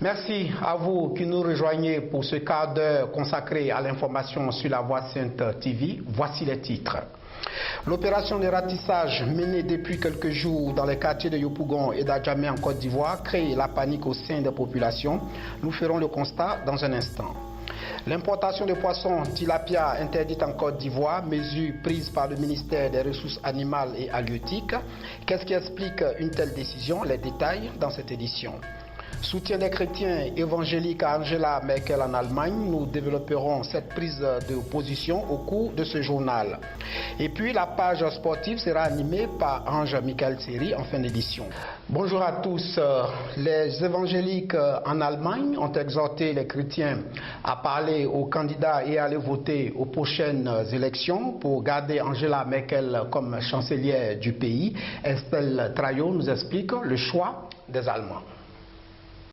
Merci à vous qui nous rejoignez pour ce quart d'heure consacré à l'information sur la Voix Sainte TV. Voici les titres. L'opération de ratissage menée depuis quelques jours dans les quartiers de Yopougon et d'Adjamé en Côte d'Ivoire crée la panique au sein des populations. Nous ferons le constat dans un instant. L'importation de poissons tilapia interdite en Côte d'Ivoire, mesure prise par le ministère des Ressources animales et halieutiques. Qu'est-ce qui explique une telle décision? Les détails dans cette édition. Soutien des chrétiens évangéliques à Angela Merkel en Allemagne. Nous développerons cette prise de position au cours de ce journal. Et puis la page sportive sera animée par Ange-Michael Seri en fin d'édition. Bonjour à tous. Les évangéliques en Allemagne ont exhorté les chrétiens à parler aux candidats et à aller voter aux prochaines élections pour garder Angela Merkel comme chancelière du pays. Estelle Traillot nous explique le choix des Allemands.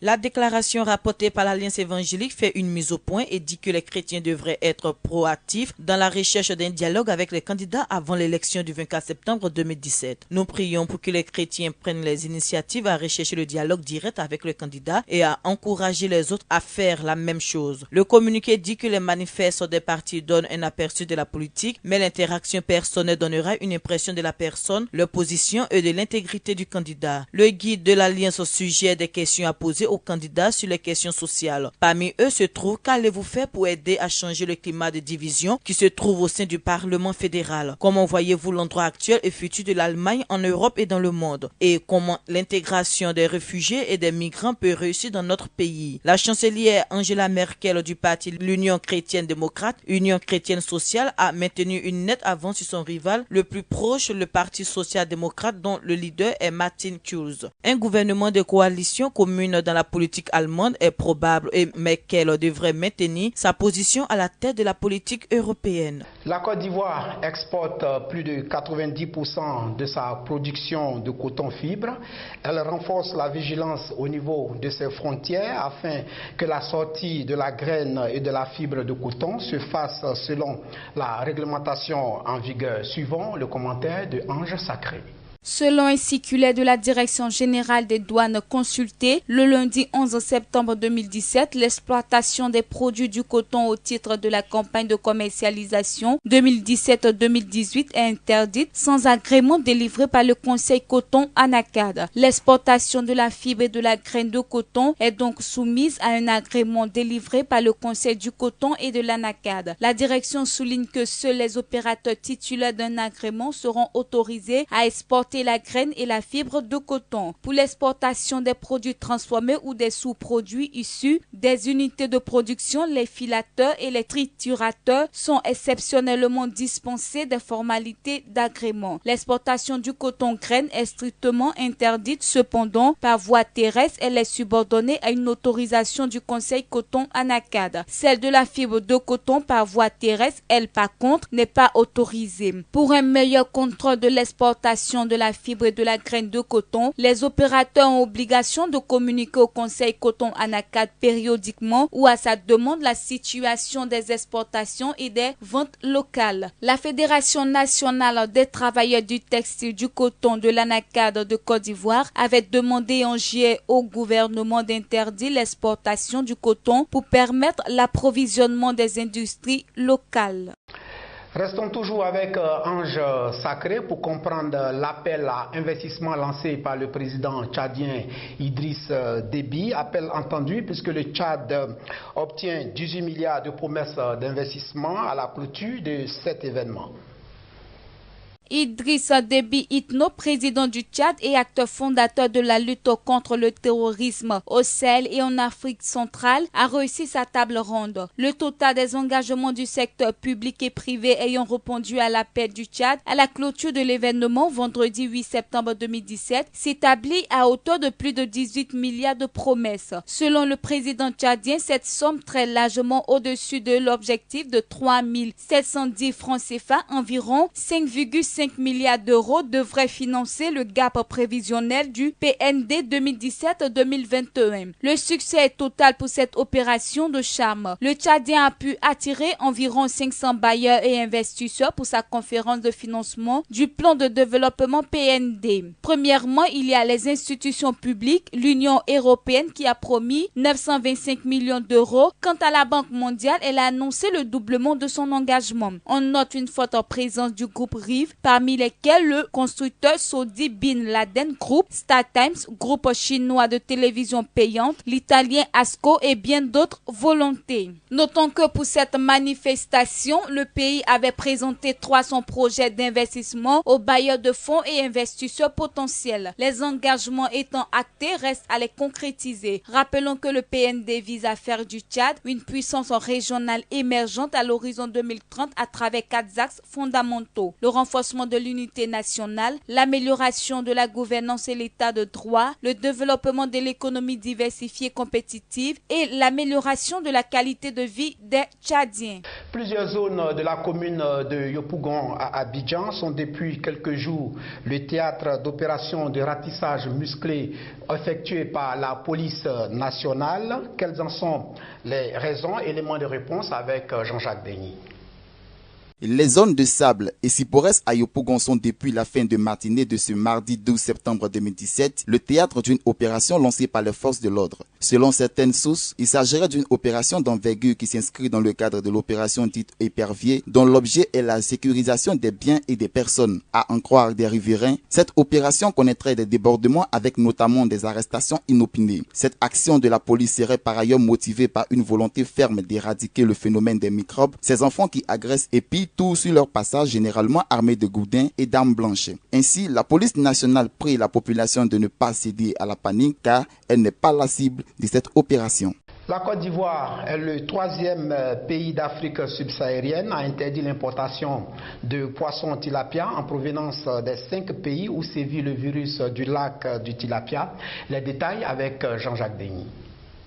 La déclaration rapportée par l'Alliance évangélique fait une mise au point et dit que les chrétiens devraient être proactifs dans la recherche d'un dialogue avec les candidats avant l'élection du 24 septembre 2017. Nous prions pour que les chrétiens prennent les initiatives à rechercher le dialogue direct avec le candidat et à encourager les autres à faire la même chose. Le communiqué dit que les manifestes des partis donnent un aperçu de la politique, mais l'interaction personnelle donnera une impression de la personne, leur position et de l'intégrité du candidat. Le guide de l'Alliance au sujet des questions à poser aux candidats sur les questions sociales. Parmi eux se trouve qu'allez-vous faire pour aider à changer le climat de division qui se trouve au sein du Parlement fédéral? Comment voyez-vous l'endroit actuel et futur de l'Allemagne en Europe et dans le monde? Et comment l'intégration des réfugiés et des migrants peut réussir dans notre pays? La chancelière Angela Merkel du parti l'Union chrétienne démocrate, Union chrétienne sociale, a maintenu une nette avance sur son rival le plus proche, le Parti social-démocrate, dont le leader est Martin Schulz. Un gouvernement de coalition commune dans la politique allemande est probable et Merkel devrait maintenir sa position à la tête de la politique européenne. La Côte d'Ivoire exporte plus de 90% de sa production de coton fibre. Elle renforce la vigilance au niveau de ses frontières afin que la sortie de la graine et de la fibre de coton se fasse selon la réglementation en vigueur. Suivant le commentaire de Ange Sacré. Selon un circulaire de la Direction générale des douanes consultée, le lundi 11 septembre 2017, l'exploitation des produits du coton au titre de la campagne de commercialisation 2017-2018 est interdite sans agrément délivré par le Conseil coton ANACAD. L'exportation de la fibre et de la graine de coton est donc soumise à un agrément délivré par le Conseil du coton et de l'ANACAD. La direction souligne que seuls les opérateurs titulaires d'un agrément seront autorisés à exporter la graine et la fibre de coton. Pour l'exportation des produits transformés ou des sous-produits issus des unités de production, les filateurs et les triturateurs sont exceptionnellement dispensés des formalités d'agrément. L'exportation du coton graine est strictement interdite. Cependant, par voie terrestre, elle est subordonnée à une autorisation du Conseil coton ANACAD. Celle de la fibre de coton par voie terrestre, elle par contre, n'est pas autorisée. Pour un meilleur contrôle de l'exportation de la fibre et de la graine de coton, les opérateurs ont obligation de communiquer au Conseil coton ANACAD périodiquement ou à sa demande la situation des exportations et des ventes locales. La Fédération nationale des travailleurs du textile du coton de l'ANACAD de Côte d'Ivoire avait demandé en juillet au gouvernement d'interdire l'exportation du coton pour permettre l'approvisionnement des industries locales. Restons toujours avec Ange Sacré pour comprendre l'appel à investissement lancé par le président tchadien Idriss Déby. Appel entendu puisque le Tchad obtient 18 milliards de promesses d'investissement à la clôture de cet événement. Idriss Déby Itno, président du Tchad et acteur fondateur de la lutte contre le terrorisme au Sahel et en Afrique centrale, a réussi sa table ronde. Le total des engagements du secteur public et privé ayant répondu à l'appel du Tchad à la clôture de l'événement vendredi 8 septembre 2017 s'établit à hauteur de plus de 18 milliards de promesses. Selon le président tchadien, cette somme très largement au-dessus de l'objectif de 3 710 francs CFA, environ 5,7 1,5 milliard d'euros devrait financer le gap prévisionnel du PND 2017-2021. Le succès est total pour cette opération de charme. Le Tchadien a pu attirer environ 500 bailleurs et investisseurs pour sa conférence de financement du plan de développement PND. Premièrement, il y a les institutions publiques, l'Union européenne qui a promis 925 millions d'euros. Quant à la Banque mondiale, elle a annoncé le doublement de son engagement. On note une forte présence du groupe RIV, parmi lesquels le constructeur saoudi Bin Laden Group, StarTimes, groupe chinois de télévision payante, l'italien Asco et bien d'autres volontés. Notons que pour cette manifestation, le pays avait présenté 300 projets d'investissement aux bailleurs de fonds et investisseurs potentiels. Les engagements étant actés, reste à les concrétiser. Rappelons que le PND vise à faire du Tchad une puissance régionale émergente à l'horizon 2030 à travers 4 axes fondamentaux. Le renforcement de l'unité nationale, l'amélioration de la gouvernance et l'état de droit, le développement de l'économie diversifiée compétitive et l'amélioration de la qualité de vie des Tchadiens. Plusieurs zones de la commune de Yopougon à Abidjan sont depuis quelques jours le théâtre d'opérations de ratissage musclé effectuées par la police nationale. Quelles en sont les raisons? Éléments de réponse avec Jean-Jacques Denis. Les zones de sable et Sipores à Yopougon sont depuis la fin de matinée de ce mardi 12 septembre 2017 le théâtre d'une opération lancée par les forces de l'ordre. Selon certaines sources, il s'agirait d'une opération d'envergure qui s'inscrit dans le cadre de l'opération dite Épervier, dont l'objet est la sécurisation des biens et des personnes. À en croire des riverains, cette opération connaîtrait des débordements avec notamment des arrestations inopinées. Cette action de la police serait par ailleurs motivée par une volonté ferme d'éradiquer le phénomène des microbes, ces enfants qui agressent et pillent tout sur leur passage, généralement armés de gourdins et d'armes blanches. Ainsi, la police nationale prie la population de ne pas céder à la panique car elle n'est pas la cible de cette opération. La Côte d'Ivoire est le 3e pays d'Afrique subsaharienne à interdire l'importation de poissons tilapia en provenance des 5 pays où sévit le virus du lac du tilapia. Les détails avec Jean-Jacques Denis.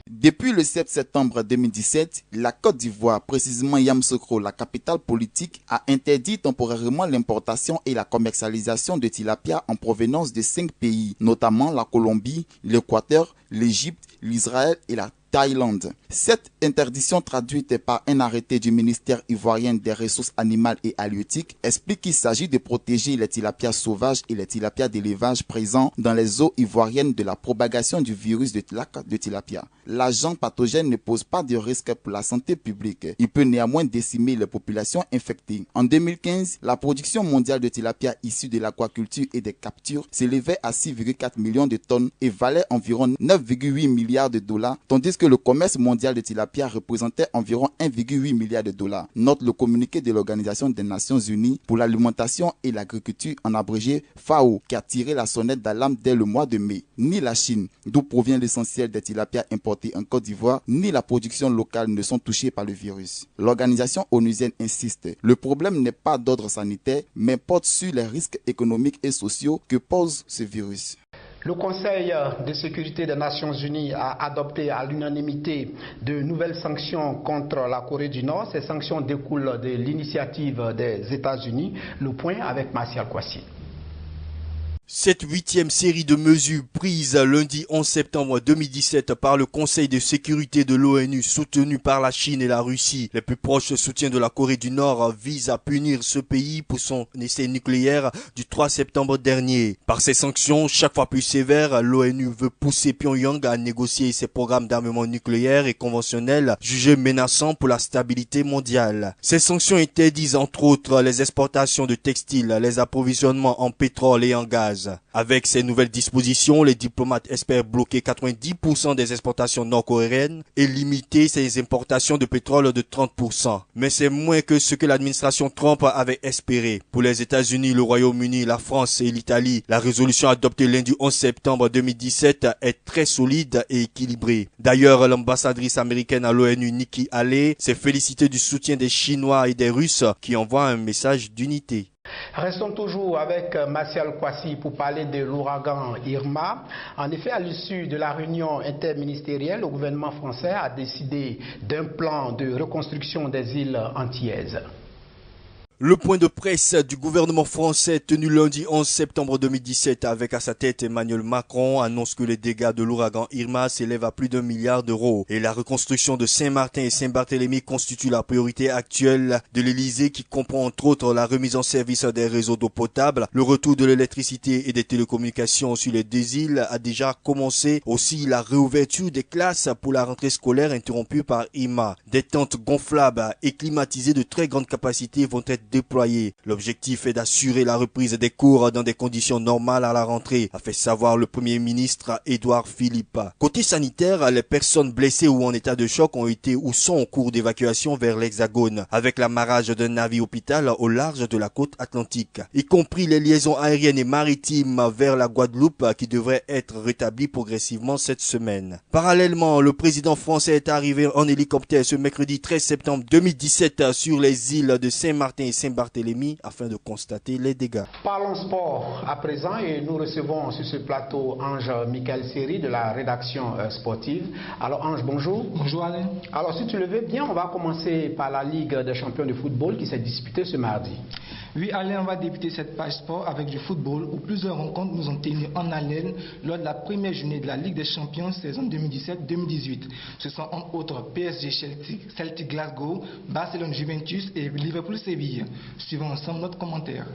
Depuis le 7 septembre 2017, la Côte d'Ivoire, précisément Yamoussoukro, la capitale politique, a interdit temporairement l'importation et la commercialisation de tilapia en provenance de 5 pays, notamment la Colombie, l'Équateur, l'Égypte, l'Israël et la Thaïlande. Cette interdiction traduite par un arrêté du ministère ivoirien des ressources animales et halieutiques explique qu'il s'agit de protéger les tilapias sauvages et les tilapias d'élevage présents dans les eaux ivoiriennes de la propagation du virus de lac de tilapia. L'agent pathogène ne pose pas de risque pour la santé publique. Il peut néanmoins décimer les populations infectées. En 2015, la production mondiale de tilapia issue de l'aquaculture et des captures s'élevait à 6,4 millions de tonnes et valait environ 9,8 milliards de dollars, tandis que le commerce mondial de tilapia représentait environ 1,8 milliard de dollars. Note le communiqué de l'Organisation des Nations Unies pour l'alimentation et l'agriculture, en abrégé FAO, qui a tiré la sonnette d'alarme dès le mois de mai. Ni la Chine, d'où provient l'essentiel des tilapias importés en Côte d'Ivoire, ni la production locale ne sont touchés par le virus. L'organisation onusienne insiste, le problème n'est pas d'ordre sanitaire, mais porte sur les risques économiques et sociaux que pose ce virus. Le Conseil de sécurité des Nations Unies a adopté à l'unanimité de nouvelles sanctions contre la Corée du Nord. Ces sanctions découlent de l'initiative des États-Unis. Le point avec Martial Kwasi. Cette 8e série de mesures prises lundi 11 septembre 2017 par le Conseil de sécurité de l'ONU, soutenu par la Chine et la Russie, les plus proches soutiens de la Corée du Nord, vise à punir ce pays pour son essai nucléaire du 3 septembre dernier. Par ces sanctions, chaque fois plus sévères, l'ONU veut pousser Pyongyang à négocier ses programmes d'armement nucléaire et conventionnel jugés menaçants pour la stabilité mondiale. Ces sanctions interdisent entre autres les exportations de textiles, les approvisionnements en pétrole et en gaz. Avec ces nouvelles dispositions, les diplomates espèrent bloquer 90% des exportations nord-coréennes et limiter ces importations de pétrole de 30%. Mais c'est moins que ce que l'administration Trump avait espéré. Pour les États-Unis, le Royaume-Uni, la France et l'Italie, la résolution adoptée lundi 11 septembre 2017 est très solide et équilibrée. D'ailleurs, l'ambassadrice américaine à l'ONU, Nikki Haley, s'est félicitée du soutien des Chinois et des Russes qui envoient un message d'unité. Restons toujours avec Martial Kwasi pour parler de l'ouragan Irma. En effet, à l'issue de la réunion interministérielle, le gouvernement français a décidé d'un plan de reconstruction des îles antillaises. Le point de presse du gouvernement français tenu lundi 11 septembre 2017 avec à sa tête Emmanuel Macron annonce que les dégâts de l'ouragan Irma s'élèvent à plus d'1 milliard d'euros et la reconstruction de Saint-Martin et Saint-Barthélemy constitue la priorité actuelle de l'Elysée qui comprend entre autres la remise en service des réseaux d'eau potable, le retour de l'électricité et des télécommunications sur les deux îles a déjà commencé, aussi la réouverture des classes pour la rentrée scolaire interrompue par Irma. Des tentes gonflables et climatisées de très grande capacité vont être déployés. L'objectif est d'assurer la reprise des cours dans des conditions normales à la rentrée, a fait savoir le Premier ministre Édouard Philippe. Côté sanitaire, les personnes blessées ou en état de choc ont été ou sont en cours d'évacuation vers l'Hexagone, avec l'amarrage d'un navire hôpital au large de la côte atlantique, y compris les liaisons aériennes et maritimes vers la Guadeloupe qui devraient être rétablies progressivement cette semaine. Parallèlement, le président français est arrivé en hélicoptère ce mercredi 13 septembre 2017 sur les îles de Saint-Martin et Saint-Barthélemy afin de constater les dégâts. Parlons sport à présent et nous recevons sur ce plateau Ange Michael Seri de la rédaction sportive. Alors Ange, bonjour. Bonjour Alain. Alors si tu le veux bien, on va commencer par la Ligue des champions de football qui s'est disputée ce mardi. Oui Alain, on va débuter cette page sport avec du football où plusieurs rencontres nous ont tenu en haleine lors de la première journée de la Ligue des champions saison 2017-2018. Ce sont entre autres PSG Celtic Glasgow, Barcelone Juventus et Liverpool Séville. Suivons ensemble notre commentaire.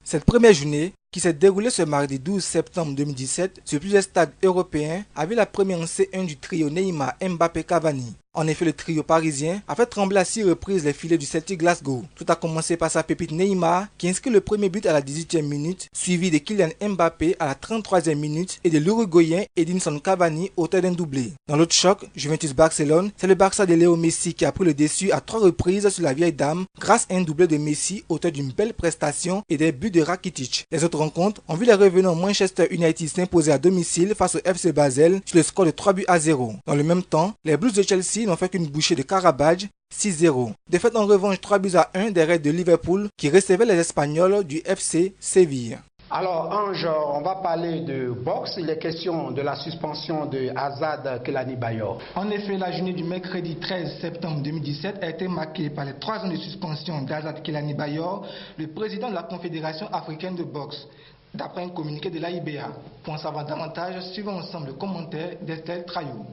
Cette première journée, qui s'est déroulée ce mardi 12 septembre 2017 sur plusieurs stades européens, a vu la première en C1 du trio Neymar, Mbappé, Cavani. En effet, le trio parisien a fait trembler à 6 reprises les filets du Celtic Glasgow. Tout a commencé par sa pépite Neymar qui inscrit le premier but à la 18e minute, suivi de Kylian Mbappé à la 33e minute et de l'Uruguayen Edinson Cavani auteur d'un doublé. Dans l'autre choc, Juventus-Barcelone, c'est le Barça de Léo Messi qui a pris le dessus à 3 reprises sur la vieille dame grâce à un doublé de Messi auteur d'une belle prestation et des buts de Rakitic. Les autres rencontres ont vu les revenants Manchester United s'imposer à domicile face au FC Basel sur le score de 3-0. Dans le même temps, les Blues de Chelsea n'ont fait qu'une bouchée de Carabaj 6-0. Défaite en revanche 3-1 des Reds de Liverpool qui recevaient les Espagnols du FC Séville. Alors Ange, on va parler de boxe. Il est question de la suspension de Azad Kelani Bayor. En effet, la journée du mercredi 13 septembre 2017 a été marquée par les 3 ans de suspension d'Azad Kelani Bayor, le président de la Confédération africaine de boxe, d'après un communiqué de l'AIBA. Pour en savoir davantage, suivons ensemble le commentaire d'Estelle Trayou.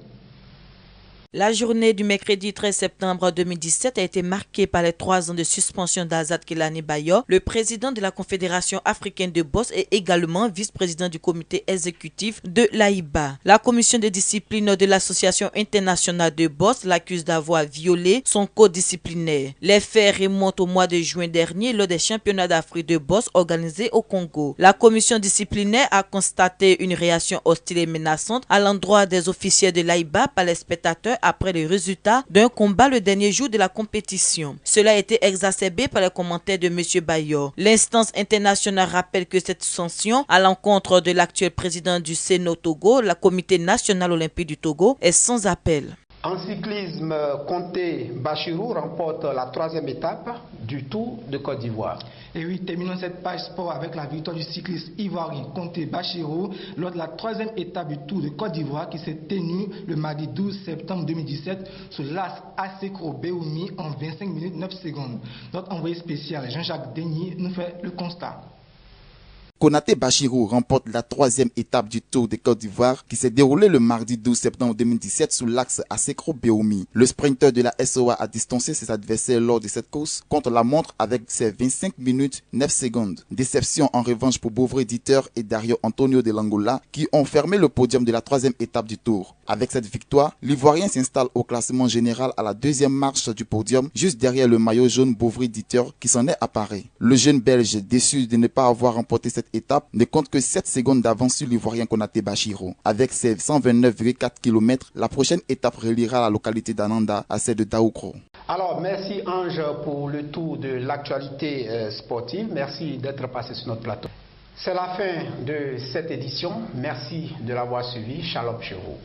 La journée du mercredi 13 septembre 2017 a été marquée par les 3 ans de suspension d'Azad Kelani Bayor, le président de la Confédération africaine de boxe et également vice-président du comité exécutif de l'AIBA. La commission de discipline de l'Association internationale de boxe l'accuse d'avoir violé son code disciplinaire. Les faits remontent au mois de juin dernier lors des championnats d'Afrique de boxe organisés au Congo. La commission disciplinaire a constaté une réaction hostile et menaçante à l'endroit des officiels de l'AIBA par les spectateurs après le résultat d'un combat le dernier jour de la compétition. Cela a été exacerbé par les commentaires de M. Bayor. L'instance internationale rappelle que cette sanction à l'encontre de l'actuel président du Sénat Togo, le Comité national olympique du Togo, est sans appel. En cyclisme, Conté Bachirou remporte la 3e étape du Tour de Côte d'Ivoire. Et oui, terminons cette page sport avec la victoire du cycliste ivoirien Conté Bachirou lors de la 3e étape du Tour de Côte d'Ivoire qui s'est tenue le mardi 12 septembre 2017 sur l'As Asekro Beoumi en 25 minutes 9 secondes. Notre envoyé spécial Jean-Jacques Denis nous fait le constat. Konaté Bachirou remporte la 3e étape du Tour de Côte d'Ivoire qui s'est déroulée le mardi 12 septembre 2017 sous l'axe Asekro-Beoumi. Le sprinter de la SOA a distancé ses adversaires lors de cette course contre la montre avec ses 25 minutes 9 secondes. Déception en revanche pour Bouvre Éditeur et Dario Antonio de l'Angola qui ont fermé le podium de la 3e étape du Tour. Avec cette victoire, l'Ivoirien s'installe au classement général à la 2e marche du podium, juste derrière le maillot jaune Bouvre Éditeur qui s'en est apparé. Le jeune Belge, déçu de ne pas avoir remporté cette étape, ne compte que 7 secondes d'avance sur l'Ivoirien Konaté Bachirou. Avec ses 129,4 km, la prochaine étape reliera la localité d'Ananda à celle de Daoukro. Alors, merci Ange pour le tour de l'actualité sportive. Merci d'être passé sur notre plateau. C'est la fin de cette édition. Merci de l'avoir suivi. Shalom chez vous.